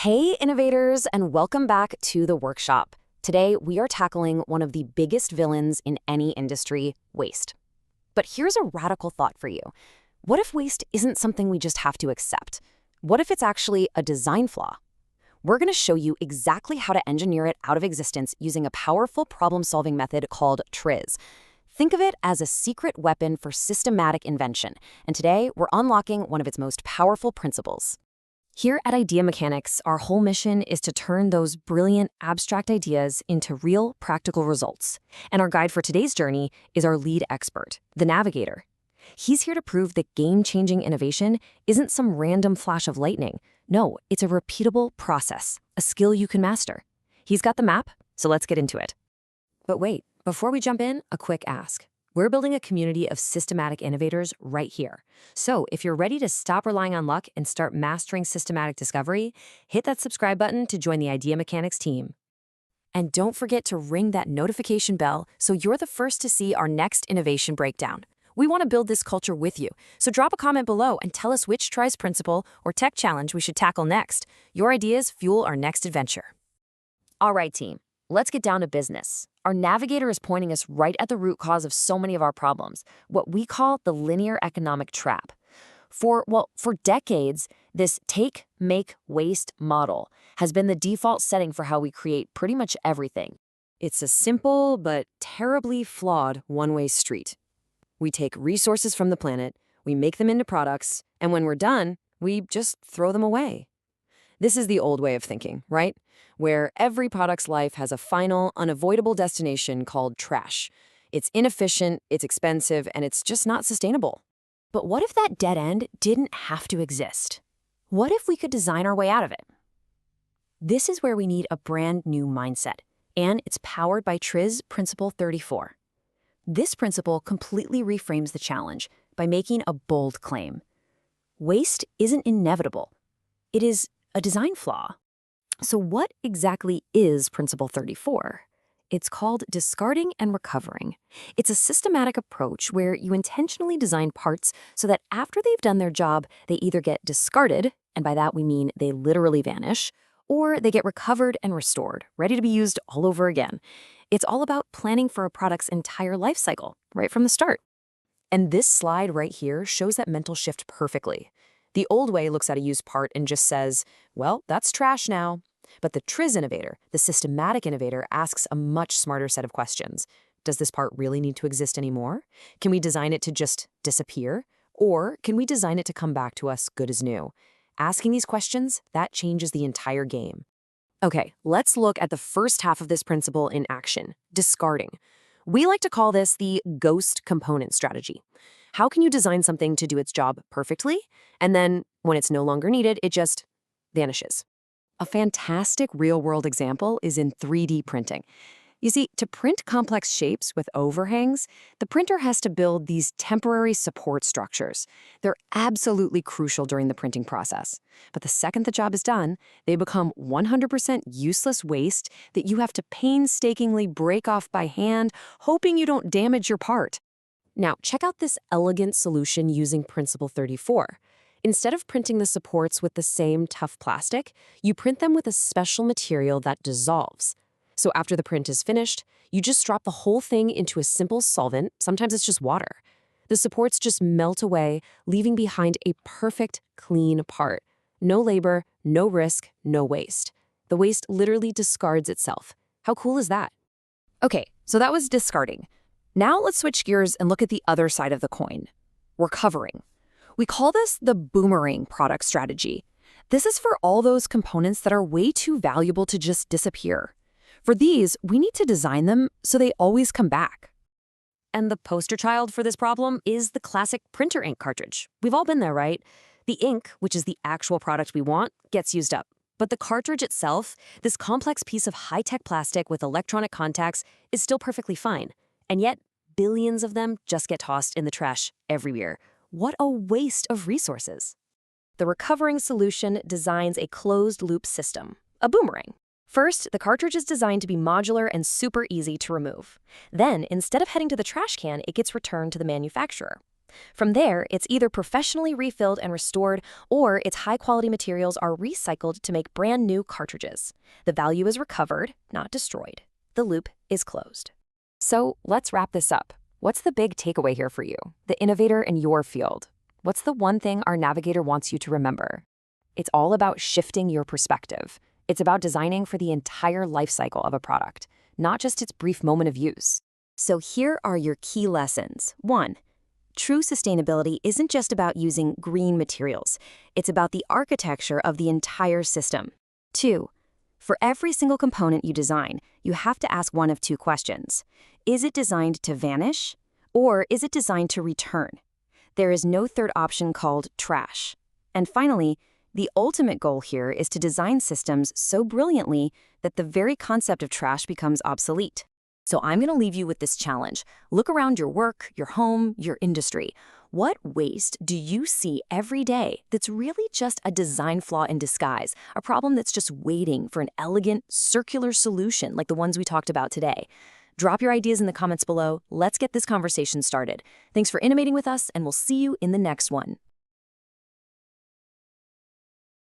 Hey, innovators, and welcome back to the workshop. Today, we are tackling one of the biggest villains in any industry, waste. But here's a radical thought for you. What if waste isn't something we just have to accept? What if it's actually a design flaw? We're going to show you exactly how to engineer it out of existence using a powerful problem-solving method called TRIZ. Think of it as a secret weapon for systematic invention, and today we're unlocking one of its most powerful principles. Here at Idea Mechanics, our whole mission is to turn those brilliant, abstract ideas into real, practical results. And our guide for today's journey is our lead expert, the Navigator. He's here to prove that game-changing innovation isn't some random flash of lightning. No, it's a repeatable process, a skill you can master. He's got the map, so let's get into it. But wait, before we jump in, a quick ask. We're building a community of systematic innovators right here. So if you're ready to stop relying on luck and start mastering systematic discovery, hit that subscribe button to join the Idea Mechanics team. And don't forget to ring that notification bell so you're the first to see our next innovation breakdown. We want to build this culture with you, so drop a comment below and tell us which TRIZ Principle or tech challenge we should tackle next. Your ideas fuel our next adventure. All right, team. Let's get down to business. Our Navigator is pointing us right at the root cause of so many of our problems, what we call the linear economic trap. For decades, this take, make, waste model has been the default setting for how we create pretty much everything. It's a simple but terribly flawed one-way street. We take resources from the planet, we make them into products, and when we're done, we just throw them away. This is the old way of thinking, right? Where every product's life has a final, unavoidable destination called trash. It's inefficient, it's expensive, and it's just not sustainable. But what if that dead end didn't have to exist? What if we could design our way out of it? This is where we need a brand new mindset, and it's powered by TRIZ Principle 34. This principle completely reframes the challenge by making a bold claim. Waste isn't inevitable. It is a design flaw. So what exactly is Principle 34? It's called discarding and recovering. It's a systematic approach where you intentionally design parts so that after they've done their job, they either get discarded, and by that we mean they literally vanish, or they get recovered and restored, ready to be used all over again. It's all about planning for a product's entire life cycle, right from the start. And this slide right here shows that mental shift perfectly. The old way looks at a used part and just says, well, that's trash now. But the TRIZ Innovator, the systematic innovator, asks a much smarter set of questions. Does this part really need to exist anymore? Can we design it to just disappear? Or can we design it to come back to us good as new? Asking these questions, that changes the entire game. Okay, let's look at the first half of this principle in action, discarding. We like to call this the ghost component strategy. How can you design something to do its job perfectly, and then when it's no longer needed, it just vanishes? A fantastic real-world example is in 3D printing. You see, to print complex shapes with overhangs, the printer has to build these temporary support structures. They're absolutely crucial during the printing process. But the second the job is done, they become 100% useless waste that you have to painstakingly break off by hand, hoping you don't damage your part. Now, check out this elegant solution using Principle 34. Instead of printing the supports with the same tough plastic, you print them with a special material that dissolves. So after the print is finished, you just drop the whole thing into a simple solvent, sometimes it's just water. The supports just melt away, leaving behind a perfect, clean part. No labor, no risk, no waste. The waste literally discards itself. How cool is that? Okay, so that was discarding. Now let's switch gears and look at the other side of the coin, recovering. We call this the boomerang product strategy. This is for all those components that are way too valuable to just disappear. For these, we need to design them so they always come back. And the poster child for this problem is the classic printer ink cartridge. We've all been there, right? The ink, which is the actual product we want, gets used up. But the cartridge itself, this complex piece of high-tech plastic with electronic contacts, is still perfectly fine. And yet, billions of them just get tossed in the trash every year. What a waste of resources. The recovering solution designs a closed-loop system, a boomerang. First, the cartridge is designed to be modular and super easy to remove. Then, instead of heading to the trash can, it gets returned to the manufacturer. From there, it's either professionally refilled and restored, or its high-quality materials are recycled to make brand new cartridges. The value is recovered, not destroyed. The loop is closed. So let's wrap this up. What's the big takeaway here for you, the innovator in your field? What's the one thing our navigator wants you to remember? It's all about shifting your perspective. It's about designing for the entire life cycle of a product, not just its brief moment of use. So here are your key lessons. 1. True sustainability isn't just about using green materials. It's about the architecture of the entire system. 2. For every single component you design, you have to ask one of two questions. Is it designed to vanish, or is it designed to return? There is no third option called trash. And finally, the ultimate goal here is to design systems so brilliantly that the very concept of trash becomes obsolete. So I'm going to leave you with this challenge. Look around your work, your home, your industry. What waste do you see every day that's really just a design flaw in disguise, a problem that's just waiting for an elegant, circular solution like the ones we talked about today? Drop your ideas in the comments below. Let's get this conversation started. Thanks for innovating with us, and we'll see you in the next one.